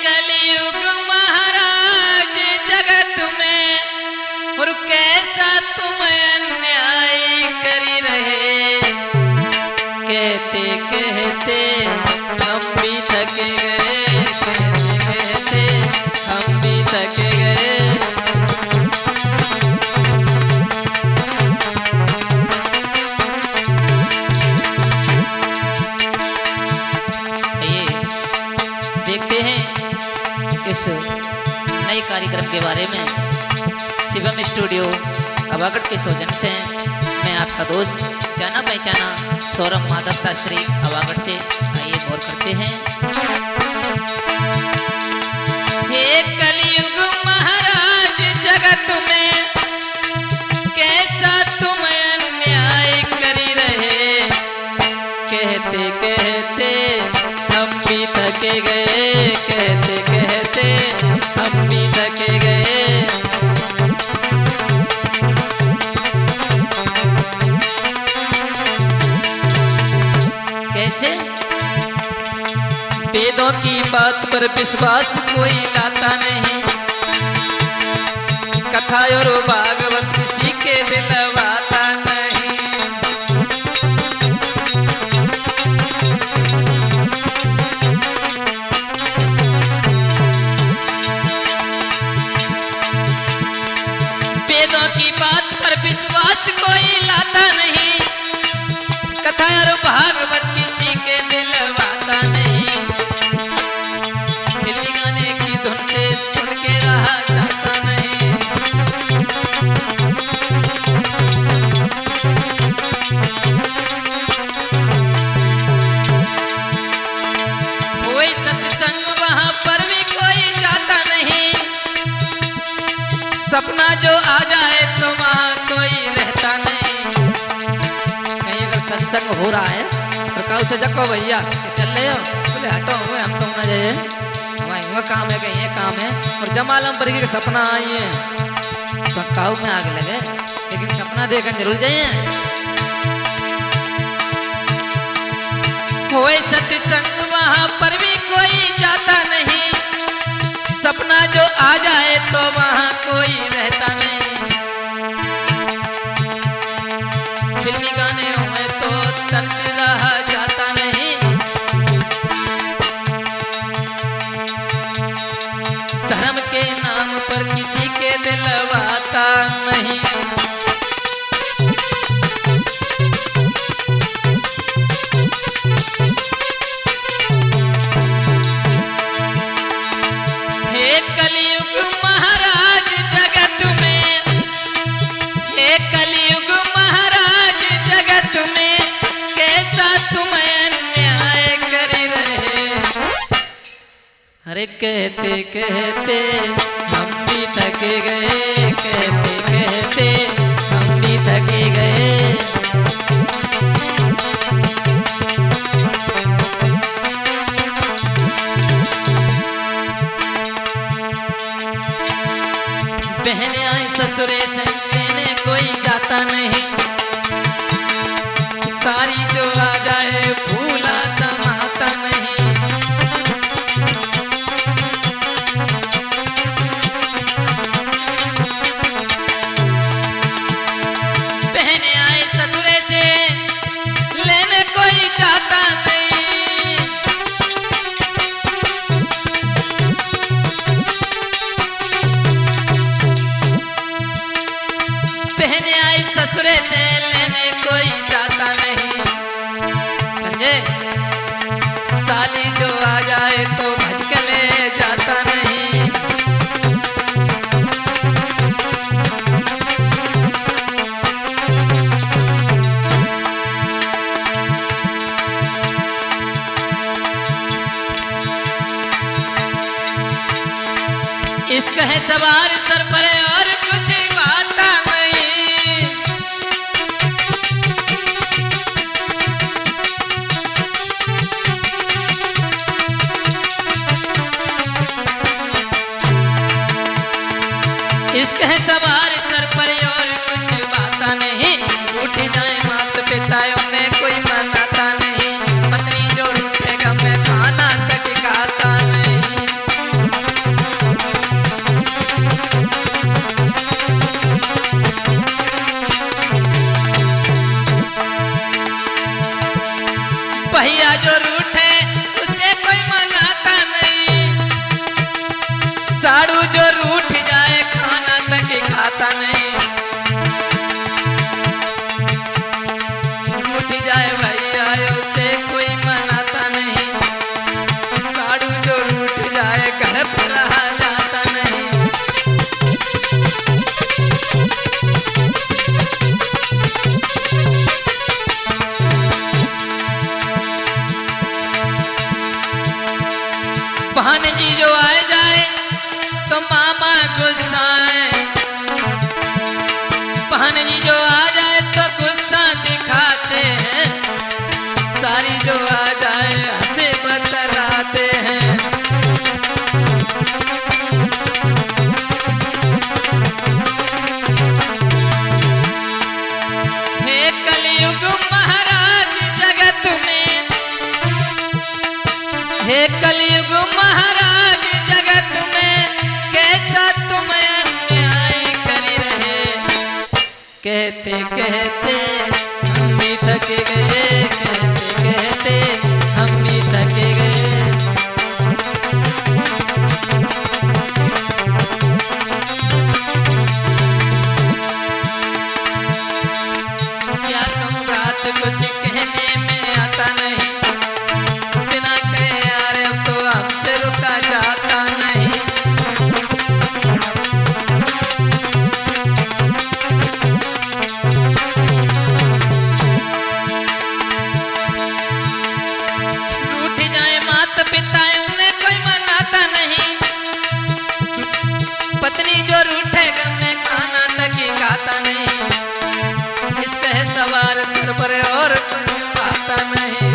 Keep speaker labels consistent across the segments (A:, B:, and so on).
A: कलयुग महाराज जगत में और कैसा तुम अन्याय करी रहे। कहते कहते हम भी थक गए, कहते कहते हम भी थक गए। देखते हैं इस नए कार्यक्रम के बारे में। शिवम स्टूडियो अवागढ़ के सौजन्य से मैं आपका दोस्त जाना पहचाना सौरभ माधव शास्त्री अवागढ़ से। आइए गौर करते हैं। हे कलयुग महाराज जगत में कैसा तुम अन्याय करी रहे। कहते कहते हम भी थके गए, कहते कहते हम भी थके गए। कैसे? वेदों की बात पर विश्वास कोई लाता नहीं, कथा और भागवत किसी के दिलवाता नहीं। की बात पर विश्वास कोई लाता नहीं, कथा और भागवत किसी के दिलवाता नहीं। फिल्मी गाने की धुन से सुन के रहा जाता नहीं। कोई सत्संग वहां पर भी कोई जाता नहीं। सपना जो आ जाए तो वहाँ कोई रहता नहीं। कहीं अगर सत्संग हो रहा है तो काऊ से जको भैया चल रहे हो, बोले हटो हुए हम तो न जाए, वहाँ काम है कहीं ये काम है। और जमालम पर के सपना आई है तो काऊ में आगे लगे, लेकिन सपना देखकर जरूर जाइए। कोई सत्संग वहाँ पर भी कोई जाता नहीं। सपना जो आ जाए तो वहाँ कोई रहता नहीं। फिल्मी गाने हुए तो तन रहा जाता नहीं। धर्म के नाम पर किसी के दिलवाता नहीं। महाराज जगत में, हे कलयुग महाराज जगत में कैसा तुम अन्याय कर रहे। अरे कहते कहते हम भी थक गए, कहते कहते हम भी थक गए। बहने आए ससुरे से लेने कोई जाता नहीं। सारी जो आ जाए भूला समाता नहीं। बहने आए ससुरे से लेने कोई जाता नहीं। बहने आई ससुरे से लेने कोई जाता नहीं। समझे? साली जो आ जाए तो भजकले जाता नहीं। इश्क है सवार सर पर और कुछ आता नहीं। इश्क है सवार सर पर और कुछ बाता नहीं। उठ जाए मात पिता उन्हें कोई मनाता नहीं। पत्नी जो रूठेगा भैया जो रूठे उसे कोई मनाता नहीं, साड़ू जो रूठ जाए खाना तक खाता नहीं। रूठ जाए भैया उसे कोई मनाता नहीं, साड़ू जो रूठ जाए घर पर रहा जाता नहीं। भानजी जो आ जाए तो मामा गुस्साए, भानजी जो आ जाए तो गुस्सा दिखाते हैं, सारी जो आ जाए हंसे बतलाते हैं। हे कलयुग महाराज जगत में, हे कलयुग महाराज जगत में, कैसा तुम अन्याय कर रहे। कहते कहते हम भी थक गए, कहते कहते हम भी थक गए। क्या तुम रात कुछ कहने में आता नहीं, बिना कहे यार अब तो आपसे रुका जाता नहीं। रूठ जाए माता पिता उन्हें कोई मनाता नहीं, पत्नी जो रूठे घर में खाना तक ही खाता नहीं। इसका है सवार सर पर और कोई आता नहीं।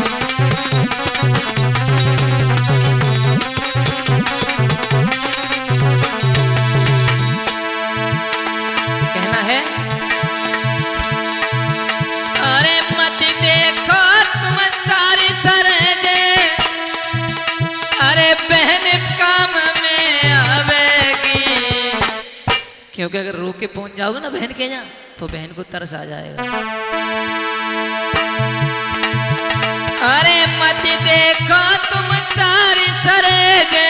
A: कहना है अरे मत देखो तुम सारी सरजे, अरे बहन काम में आवेगी। क्योंकि अगर रो के पहुंच जाओगे ना बहन के यहाँ तो बहन को तरस आ जाएगा। अरे मत देखो तुम सारी सरेगे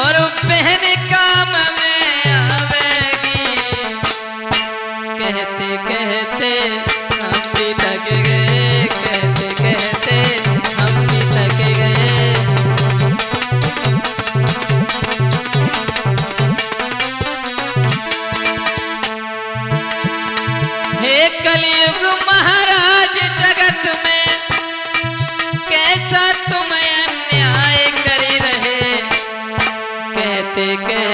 A: और बहन काम में आवेगी। कहते कहते हम भी थक गए, कहते कहते हम भी थक गए। हे कलयुग महाराज जगत में, कैसा तुम अन्याय कर रहे। कहते कहते